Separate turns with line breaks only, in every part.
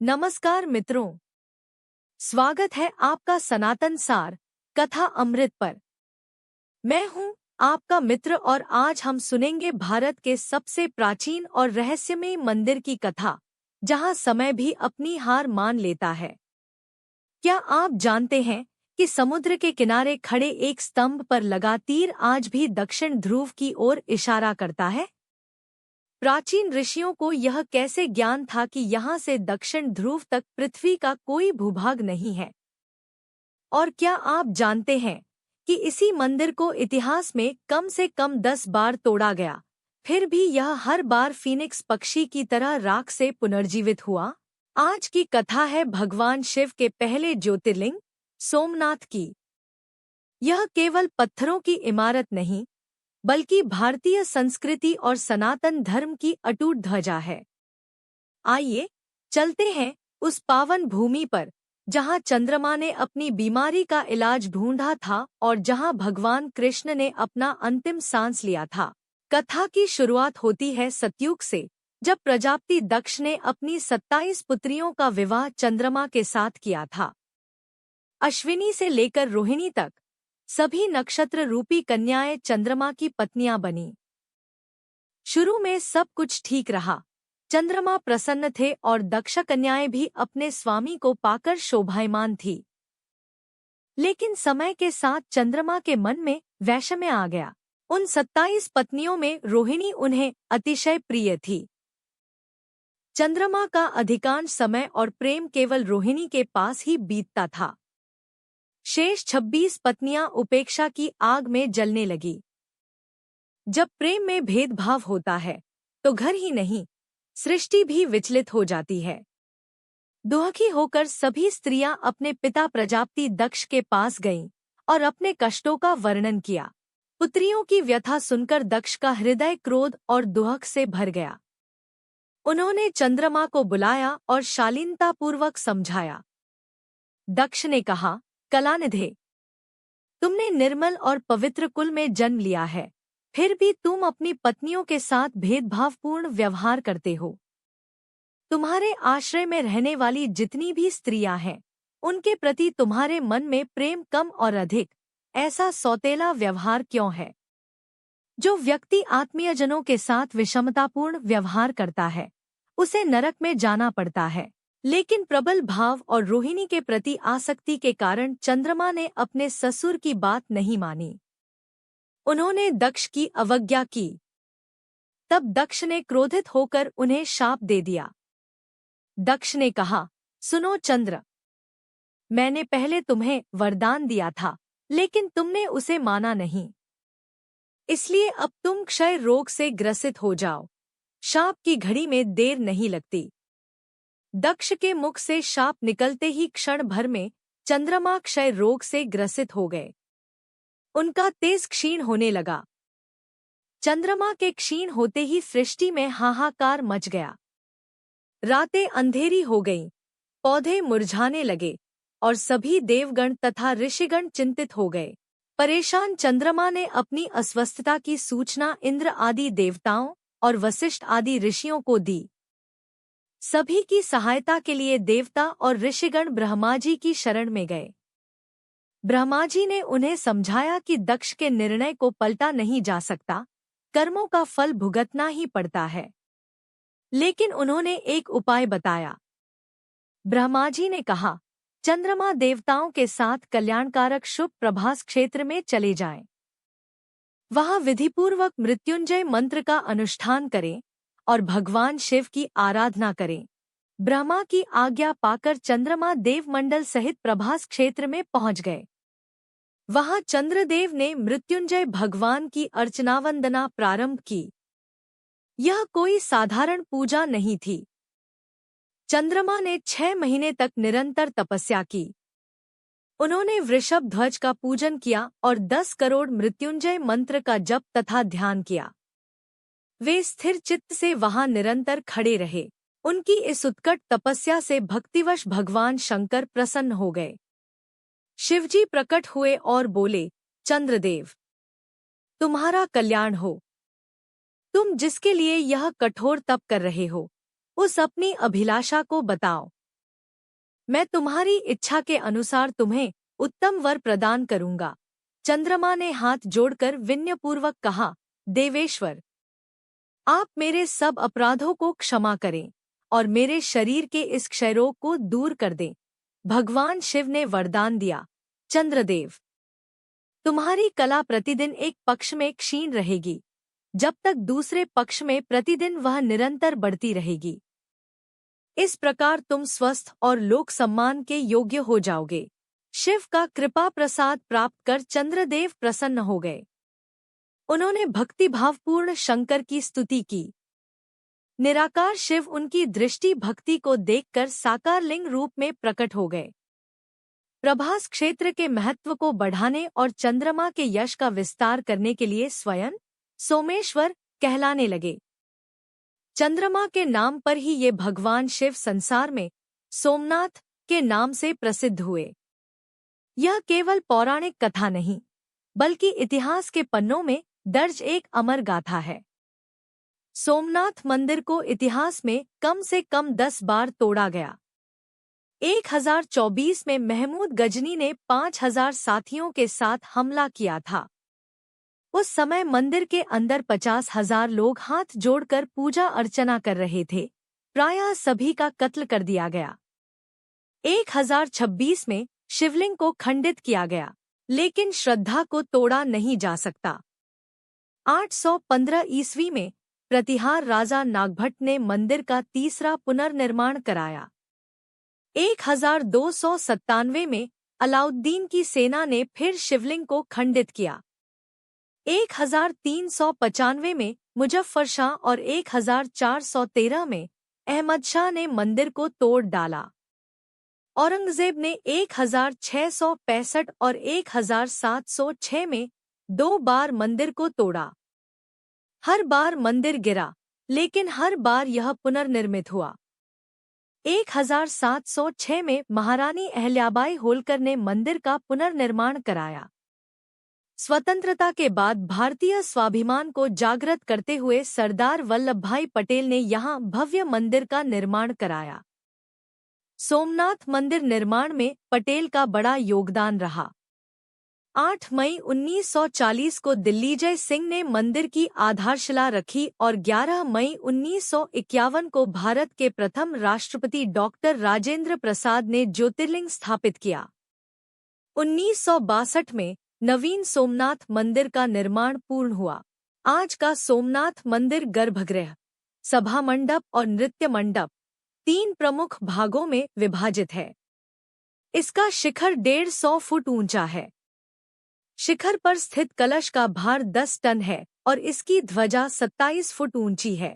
नमस्कार मित्रों, स्वागत है आपका सनातन सार कथा अमृत पर। मैं हूं आपका मित्र और आज हम सुनेंगे भारत के सबसे प्राचीन और रहस्यमय मंदिर की कथा, जहां समय भी अपनी हार मान लेता है। क्या आप जानते हैं कि समुद्र के किनारे खड़े एक स्तंभ पर लगा तीर आज भी दक्षिण ध्रुव की ओर इशारा करता है? प्राचीन ऋषियों को यह कैसे ज्ञान था कि यहाँ से दक्षिण ध्रुव तक पृथ्वी का कोई भूभाग नहीं है? और क्या आप जानते हैं कि इसी मंदिर को इतिहास में कम से कम 10 बार तोड़ा गया, फिर भी यह हर बार फीनिक्स पक्षी की तरह राख से पुनर्जीवित हुआ? आज की कथा है भगवान शिव के पहले ज्योतिर्लिंग सोमनाथ की। यह केवल पत्थरों की इमारत नहीं, बल्कि भारतीय संस्कृति और सनातन धर्म की अटूट ध्वजा है। आइए चलते हैं उस पावन भूमि पर, जहां चंद्रमा ने अपनी बीमारी का इलाज ढूंढा था और जहां भगवान कृष्ण ने अपना अंतिम सांस लिया था। कथा की शुरुआत होती है सतयुग से, जब प्रजापति दक्ष ने अपनी 27 पुत्रियों का विवाह चंद्रमा के साथ किया था। अश्विनी से लेकर रोहिणी तक सभी नक्षत्र रूपी कन्याएं चंद्रमा की पत्नियां बनी। शुरू में सब कुछ ठीक रहा, चंद्रमा प्रसन्न थे और दक्ष कन्याएं भी अपने स्वामी को पाकर शोभायमान थी। लेकिन समय के साथ चंद्रमा के मन में वैषम्य आ गया। उन 27 पत्नियों में रोहिणी उन्हें अतिशय प्रिय थी। चंद्रमा का अधिकांश समय और प्रेम केवल रोहिणी के पास ही बीतता था। शेष 26 पत्नियां उपेक्षा की आग में जलने लगी। जब प्रेम में भेदभाव होता है तो घर ही नहीं, सृष्टि भी विचलित हो जाती है। दुखी होकर सभी स्त्रियां अपने पिता प्रजापति दक्ष के पास गईं और अपने कष्टों का वर्णन किया। पुत्रियों की व्यथा सुनकर दक्ष का हृदय क्रोध और दुख से भर गया। उन्होंने चंद्रमा को बुलाया और शालीनतापूर्वक समझाया। दक्ष ने कहा, कलानिधे, तुमने निर्मल और पवित्र कुल में जन्म लिया है, फिर भी तुम अपनी पत्नियों के साथ भेदभावपूर्ण व्यवहार करते हो। तुम्हारे आश्रय में रहने वाली जितनी भी स्त्रियां हैं, उनके प्रति तुम्हारे मन में प्रेम कम और अधिक, ऐसा सौतेला व्यवहार क्यों है? जो व्यक्ति आत्मीयजनों के साथ विषमतापूर्ण व्यवहार करता है, उसे नरक में जाना पड़ता है। लेकिन प्रबल भाव और रोहिणी के प्रति आसक्ति के कारण चंद्रमा ने अपने ससुर की बात नहीं मानी। उन्होंने दक्ष की अवज्ञा की। तब दक्ष ने क्रोधित होकर उन्हें शाप दे दिया। दक्ष ने कहा, सुनो चंद्र, मैंने पहले तुम्हें वरदान दिया था, लेकिन तुमने उसे माना नहीं। इसलिए अब तुम क्षय रोग से ग्रसित हो जाओ। शाप की घड़ी में देर नहीं लगती। दक्ष के मुख से शाप निकलते ही क्षण भर में चंद्रमा क्षय रोग से ग्रसित हो गए। उनका तेज क्षीण होने लगा। चंद्रमा के क्षीण होते ही सृष्टि में हाहाकार मच गया। रातें अंधेरी हो गईं, पौधे मुरझाने लगे और सभी देवगण तथा ऋषिगण चिंतित हो गए। परेशान चंद्रमा ने अपनी अस्वस्थता की सूचना इंद्र आदि देवताओं और वशिष्ठ आदि ऋषियों को दी। सभी की सहायता के लिए देवता और ऋषिगण ब्रह्मा जी की शरण में गए। ब्रह्मा जी ने उन्हें समझाया कि दक्ष के निर्णय को पलटा नहीं जा सकता, कर्मों का फल भुगतना ही पड़ता है। लेकिन उन्होंने एक उपाय बताया। ब्रह्मा जी ने कहा, चंद्रमा देवताओं के साथ कल्याणकारक शुभ प्रभास क्षेत्र में चले जाएं। वहां विधिपूर्वक मृत्युंजय मंत्र का अनुष्ठान करें और भगवान शिव की आराधना करें। ब्रह्मा की आज्ञा पाकर चंद्रमा देवमंडल सहित प्रभास क्षेत्र में पहुंच गए। वहां चंद्रदेव ने मृत्युंजय भगवान की अर्चना वंदना प्रारंभ की। यह कोई साधारण पूजा नहीं थी। चंद्रमा ने 6 महीने तक निरंतर तपस्या की। उन्होंने वृषभ ध्वज का पूजन किया और 10 करोड़ मृत्युंजय मंत्र का जप तथा ध्यान किया। वे स्थिर चित्त से वहां निरंतर खड़े रहे। उनकी इस उत्कट तपस्या से भक्तिवश भगवान शंकर प्रसन्न हो गए। शिवजी प्रकट हुए और बोले, चंद्रदेव, तुम्हारा कल्याण हो। तुम जिसके लिए यह कठोर तप कर रहे हो, उस अपनी अभिलाषा को बताओ। मैं तुम्हारी इच्छा के अनुसार तुम्हें उत्तम वर प्रदान करूंगा। चंद्रमा ने हाथ जोड़कर विनयपूर्वक कहा, देवेश्वर, आप मेरे सब अपराधों को क्षमा करें और मेरे शरीर के इस क्षयरोग को दूर कर दें। भगवान शिव ने वरदान दिया, चंद्रदेव, तुम्हारी कला प्रतिदिन एक पक्ष में क्षीण रहेगी, जब तक दूसरे पक्ष में प्रतिदिन वह निरंतर बढ़ती रहेगी। इस प्रकार तुम स्वस्थ और लोक सम्मान के योग्य हो जाओगे। शिव का कृपा प्रसाद प्राप्त कर चंद्रदेव प्रसन्न हो गए। उन्होंने भक्तिभावपूर्ण शंकर की स्तुति की। निराकार शिव उनकी दृष्टि भक्ति को देखकर साकार लिंग रूप में प्रकट हो गए। प्रभास क्षेत्र के महत्व को बढ़ाने और चंद्रमा के यश का विस्तार करने के लिए स्वयं सोमेश्वर कहलाने लगे। चंद्रमा के नाम पर ही ये भगवान शिव संसार में सोमनाथ के नाम से प्रसिद्ध हुए। यह केवल पौराणिक कथा नहीं, बल्कि इतिहास के पन्नों में दर्ज एक अमर गाथा है। सोमनाथ मंदिर को इतिहास में कम से कम 10 बार तोड़ा गया। 1024 में महमूद गजनी ने 5000 साथियों के साथ हमला किया था। उस समय मंदिर के अंदर 50,000 लोग हाथ जोड़कर पूजा अर्चना कर रहे थे। प्रायः सभी का कत्ल कर दिया गया। 1026 में शिवलिंग को खंडित किया गया, लेकिन श्रद्धा को तोड़ा नहीं जा सकता। 815 ईस्वी में प्रतिहार राजा नागभट्ट ने मंदिर का तीसरा पुनर्निर्माण कराया। 1297 में अलाउद्दीन की सेना ने फिर शिवलिंग को खंडित किया। 1395 में मुजफ्फर शाह और 1413 में अहमद शाह ने मंदिर को तोड़ डाला। औरंगजेब ने 1665 और 1706 में 2 बार मंदिर को तोड़ा। हर बार मंदिर गिरा, लेकिन हर बार यह पुनर्निर्मित हुआ। 1706 में महारानी अहल्याबाई होलकर ने मंदिर का पुनर्निर्माण कराया। स्वतंत्रता के बाद भारतीय स्वाभिमान को जागृत करते हुए सरदार वल्लभभाई पटेल ने यहाँ भव्य मंदिर का निर्माण कराया। सोमनाथ मंदिर निर्माण में पटेल का बड़ा योगदान रहा। 8 मई 1940 को दिल्लीजय सिंह ने मंदिर की आधारशिला रखी और 11 मई 1951 को भारत के प्रथम राष्ट्रपति डॉक्टर राजेंद्र प्रसाद ने ज्योतिर्लिंग स्थापित किया। 1962 में नवीन सोमनाथ मंदिर का निर्माण पूर्ण हुआ। आज का सोमनाथ मंदिर गर्भगृह, सभा मंडप और नृत्य मंडप 3 प्रमुख भागों में विभाजित है। इसका शिखर 150 फुट ऊंचा है। शिखर पर स्थित कलश का भार 10 टन है और इसकी ध्वजा 27 फुट ऊंची है।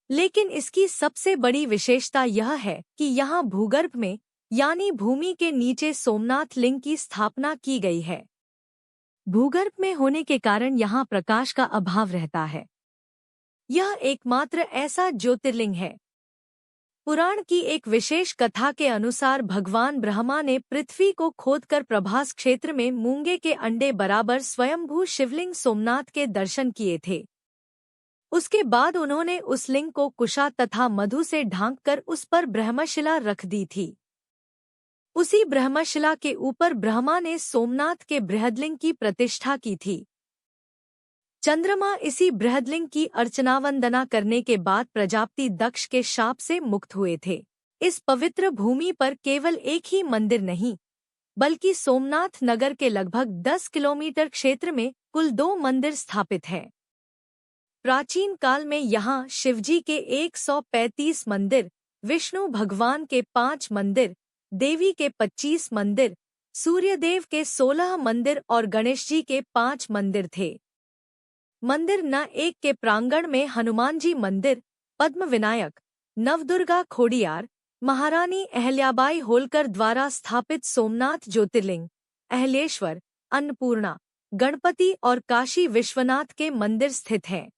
लेकिन इसकी सबसे बड़ी विशेषता यह है कि यहाँ भूगर्भ में यानी भूमि के नीचे सोमनाथ लिंग की स्थापना की गई है। भूगर्भ में होने के कारण यहाँ प्रकाश का अभाव रहता है। यह एकमात्र ऐसा ज्योतिर्लिंग है। पुराण की एक विशेष कथा के अनुसार भगवान ब्रह्मा ने पृथ्वी को खोदकर प्रभास क्षेत्र में मूंगे के अंडे बराबर स्वयंभू शिवलिंग सोमनाथ के दर्शन किए थे। उसके बाद उन्होंने उस लिंग को कुशा तथा मधु से ढांककर उस पर ब्रह्मशिला रख दी थी। उसी ब्रह्मशिला के ऊपर ब्रह्मा ने सोमनाथ के बृहदलिंग की प्रतिष्ठा की थी। चंद्रमा इसी बृहदलिंग की अर्चना वंदना करने के बाद प्रजापति दक्ष के शाप से मुक्त हुए थे। इस पवित्र भूमि पर केवल एक ही मंदिर नहीं, बल्कि सोमनाथ नगर के लगभग 10 किलोमीटर क्षेत्र में कुल 2 मंदिर स्थापित हैं। प्राचीन काल में यहाँ शिवजी के 135 मंदिर, विष्णु भगवान के 5 मंदिर, देवी के 25 मंदिर, सूर्यदेव के 16 मंदिर और गणेश जी के 5 मंदिर थे। मंदिर न एक के प्रांगण में हनुमान जी मंदिर, पद्म विनायक, नवदुर्गा खोडियार, महारानी अहल्याबाई होलकर द्वारा स्थापित सोमनाथ ज्योतिर्लिंग, अहलेश्वर, अन्नपूर्णा, गणपति और काशी विश्वनाथ के मंदिर स्थित हैं।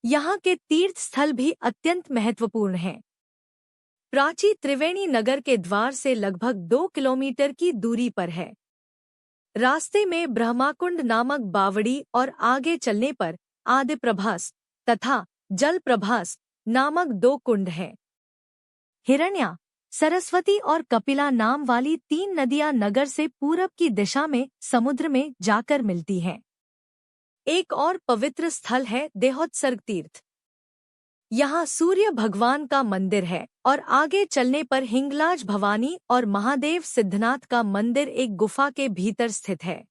यहाँ के तीर्थ स्थल भी अत्यंत महत्वपूर्ण हैं। प्राची त्रिवेणी नगर के द्वार से लगभग 2 किलोमीटर की दूरी पर है। रास्ते में ब्रह्माकुंड नामक बावड़ी और आगे चलने पर आदिप्रभास तथा जलप्रभास नामक 2 कुंड हैं। हिरण्या, सरस्वती और कपिला नाम वाली 3 नदियां नगर से पूरब की दिशा में समुद्र में जाकर मिलती हैं। एक और पवित्र स्थल है देहोत्सर्ग तीर्थ। यहाँ सूर्य भगवान का मंदिर है और आगे चलने पर हिंगलाज भवानी और महादेव सिद्धनाथ का मंदिर एक गुफा के भीतर स्थित है।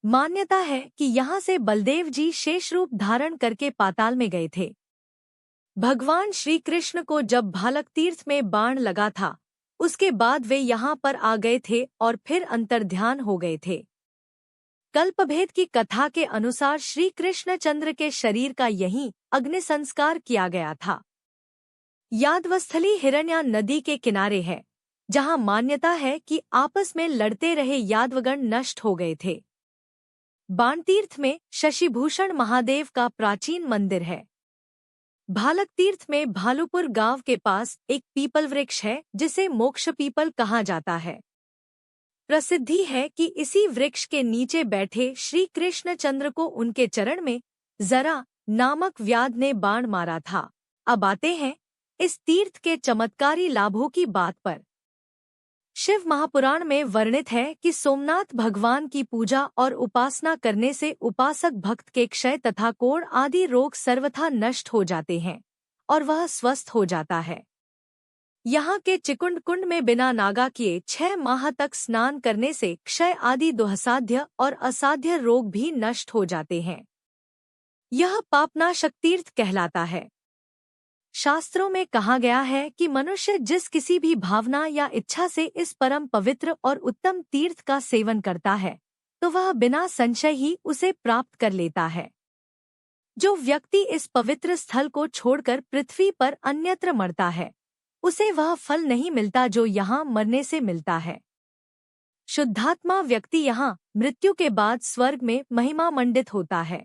मान्यता है कि यहाँ से बलदेव जी शेष रूप धारण करके पाताल में गए थे। भगवान श्री कृष्ण को जब भालक तीर्थ में बाण लगा था, उसके बाद वे यहाँ पर आ गए थे और फिर अंतर्ध्यान हो गए थे। कल्पभेद की कथा के अनुसार श्री कृष्णचंद्र के शरीर का यहीं अग्नि संस्कार किया गया था। यादवस्थली हिरण्या नदी के किनारे है, जहाँ मान्यता है कि आपस में लड़ते रहे यादवगण नष्ट हो गए थे। बाणतीर्थ में शशिभूषण महादेव का प्राचीन मंदिर है। भालक तीर्थ में भालुपुर गांव के पास एक पीपल वृक्ष है जिसे मोक्ष पीपल कहा जाता है। प्रसिद्धि है कि इसी वृक्ष के नीचे बैठे श्री कृष्णचंद्र को उनके चरण में जरा नामक व्याध ने बाण मारा था। अब आते हैं इस तीर्थ के चमत्कारी लाभों की बात पर। शिव महापुराण में वर्णित है कि सोमनाथ भगवान की पूजा और उपासना करने से उपासक भक्त के क्षय तथा कोढ़ आदि रोग सर्वथा नष्ट हो जाते हैं और वह स्वस्थ हो जाता है। यहाँ के चिकुंड कुंड में बिना नागा किए 6 माह तक स्नान करने से क्षय आदि दुस्साध्य और असाध्य रोग भी नष्ट हो जाते हैं। यह पापनाशक तीर्थ कहलाता है। शास्त्रों में कहा गया है कि मनुष्य जिस किसी भी भावना या इच्छा से इस परम पवित्र और उत्तम तीर्थ का सेवन करता है, तो वह बिना संशय ही उसे प्राप्त कर लेता है। जो व्यक्ति इस पवित्र स्थल को छोड़कर पृथ्वी पर अन्यत्र मरता है, उसे वह फल नहीं मिलता जो यहाँ मरने से मिलता है। शुद्धात्मा व्यक्ति यहाँ मृत्यु के बाद स्वर्ग में महिमा मंडित होता है।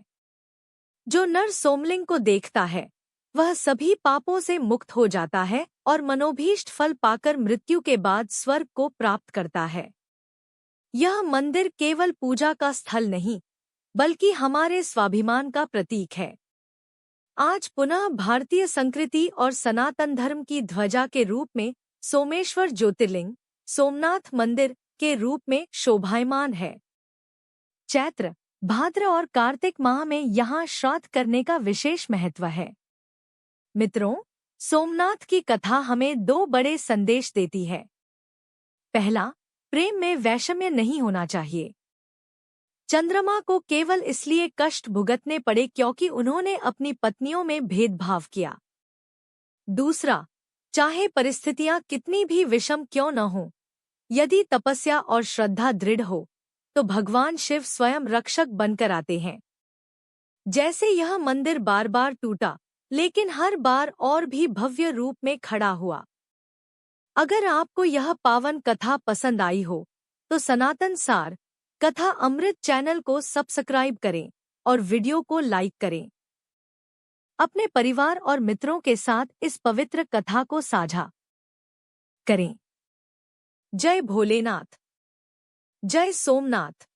जो नर सोमलिंग को देखता है, वह सभी पापों से मुक्त हो जाता है और मनोभीष्ट फल पाकर मृत्यु के बाद स्वर्ग को प्राप्त करता है। यह मंदिर केवल पूजा का स्थल नहीं, बल्कि हमारे स्वाभिमान का प्रतीक है। आज पुनः भारतीय संस्कृति और सनातन धर्म की ध्वजा के रूप में सोमेश्वर ज्योतिर्लिंग सोमनाथ मंदिर के रूप में शोभायमान है। चैत्र, भाद्र और कार्तिक माह में यहाँ श्राद्ध करने का विशेष महत्व है। मित्रों, सोमनाथ की कथा हमें 2 बड़े संदेश देती है। पहला, प्रेम में वैषम्य नहीं होना चाहिए। चंद्रमा को केवल इसलिए कष्ट भुगतने पड़े क्योंकि उन्होंने अपनी पत्नियों में भेदभाव किया। दूसरा, चाहे परिस्थितियां कितनी भी विषम क्यों न हो, यदि तपस्या और श्रद्धा दृढ़ हो, तो भगवान शिव स्वयं रक्षक बनकर आते हैं। जैसे यह मंदिर बार बार टूटा, लेकिन हर बार और भी भव्य रूप में खड़ा हुआ। अगर आपको यह पावन कथा पसंद आई हो, तो सनातन सार कथा अमृत चैनल को सब्सक्राइब करें और वीडियो को लाइक करें। अपने परिवार और मित्रों के साथ इस पवित्र कथा को साझा करें। जय भोलेनाथ, जय सोमनाथ।